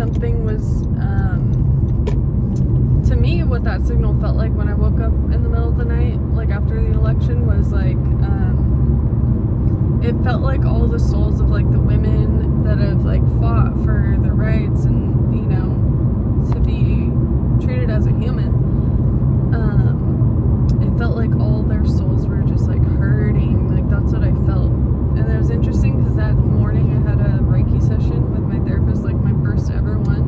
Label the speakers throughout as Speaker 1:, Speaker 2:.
Speaker 1: something was, to me, what that signal felt like when I woke up in the middle of the night, like after the election, was like, it felt like all the souls of like the women that have like fought for their rights and, you know, to be treated as a human. It felt like all their souls were just like hurting. Like that's what I felt. And it was interesting because that morning I had a Reiki session with my therapist, like my first ever one.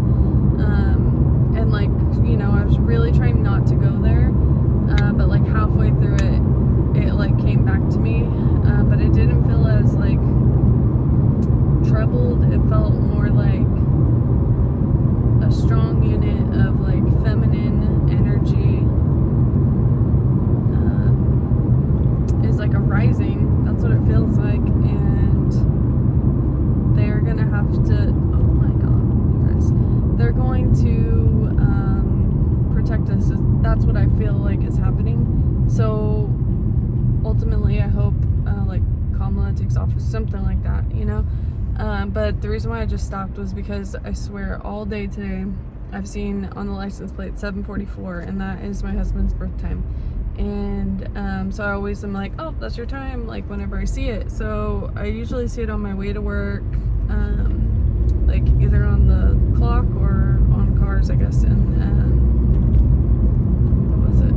Speaker 1: And like, you know, I was really trying not to go there. But like halfway through it like came back to me. But it didn't feel as like troubled. It felt more like a strong unit of like feminine energy. Is like a rising. That's what it feels like. And they're gonna have to, oh my god, you guys, they're going to protect us. That's what I feel like is happening. So ultimately I hope like Kamala takes office, something like that, you know. But the reason why I just stopped was because I swear all day today I've seen on the license plate 7:44, and that is my husband's birth time. And so I always am like, oh, that's your time, like whenever I see it. So I usually see it on my way to work, like either on the clock or on cars, I guess. And what was it?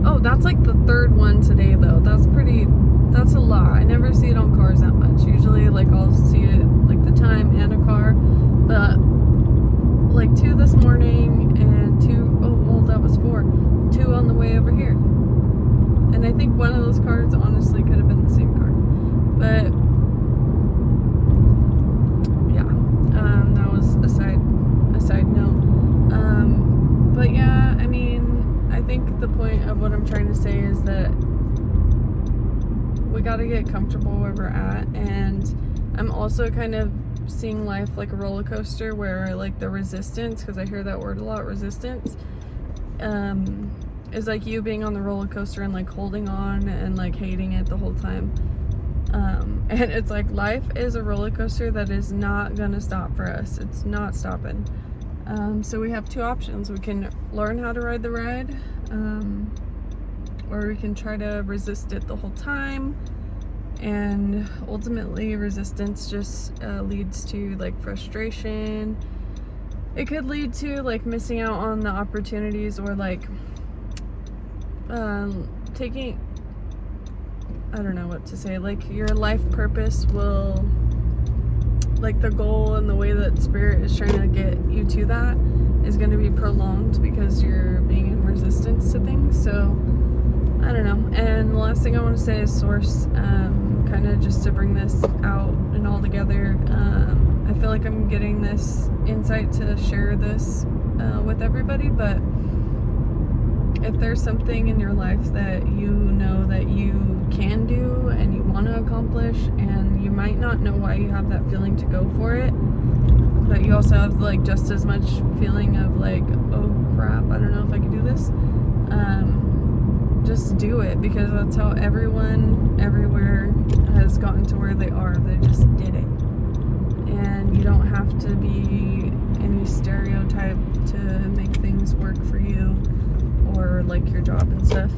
Speaker 1: Oh, that's like the third one today though. That's a lot. I never see it on cars that much. Usually like I'll see it like the time and a car, but like 2 this morning and 2, oh well, that was 4, 2 on the way over here. And I think one of those cars honestly could have been the same car. But yeah, that was a side note. But yeah, I mean, I think the point of what I'm trying to say is that we got to get comfortable where we're at. And I'm also kind of seeing life like a roller coaster where like the resistance, because I hear that word a lot, resistance, is like you being on the roller coaster and like holding on and like hating it the whole time. And it's like life is a roller coaster that is not gonna stop for us. It's not stopping. So we have 2 options. We can learn how to ride the ride, or we can try to resist it the whole time. And ultimately resistance just leads to like frustration. It could lead to like missing out on the opportunities, or like taking, I don't know what to say, like your life purpose will, like the goal and the way that spirit is trying to get you to that is going to be prolonged because you're being in resistance to things. So I don't know. And the last thing I want to say is source, kind of just to bring this out and all together. I feel like I'm getting this insight to share this with everybody, but if there's something in your life that you know that you can do and you want to accomplish, and you might not know why you have that feeling to go for it, but you also have like just as much feeling of like, oh crap, I don't know if I can do this, just do it, because that's how everyone everywhere has gotten to where they are. They just did it. And you don't have to be any stereotype to make things work for you, or like your job and stuff.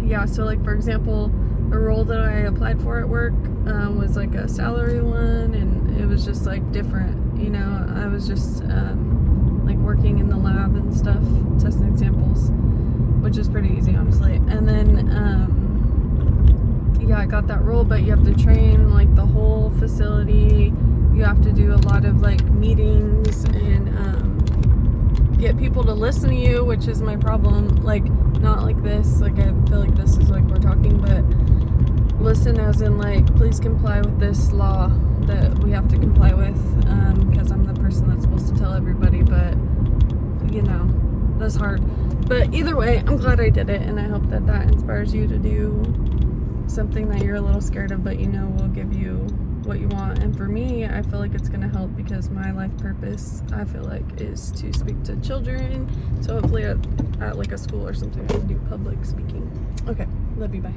Speaker 1: Yeah, so like for example, the role that I applied for at work was like a salary one, and it was just like different, you know. I was just like working in the lab and stuff, testing samples, which is pretty easy honestly. And then yeah, I got that role, but you have to train like the whole facility. You have to do a lot of like meetings and get people to listen to you, which is my problem. Like not like this, like I feel like this is like we're talking, but listen as in like, please comply with this law that we have to comply with, because I'm the person that's supposed to tell everybody. But you know, that's hard. But either way, I'm glad I did it, and I hope that that inspires you to do something that you're a little scared of, but you know will give you what you want. And for me, I feel like it's gonna help, because my life purpose, I feel like, is to speak to children. So hopefully at like a school or something I can do public speaking. Okay, love you, bye.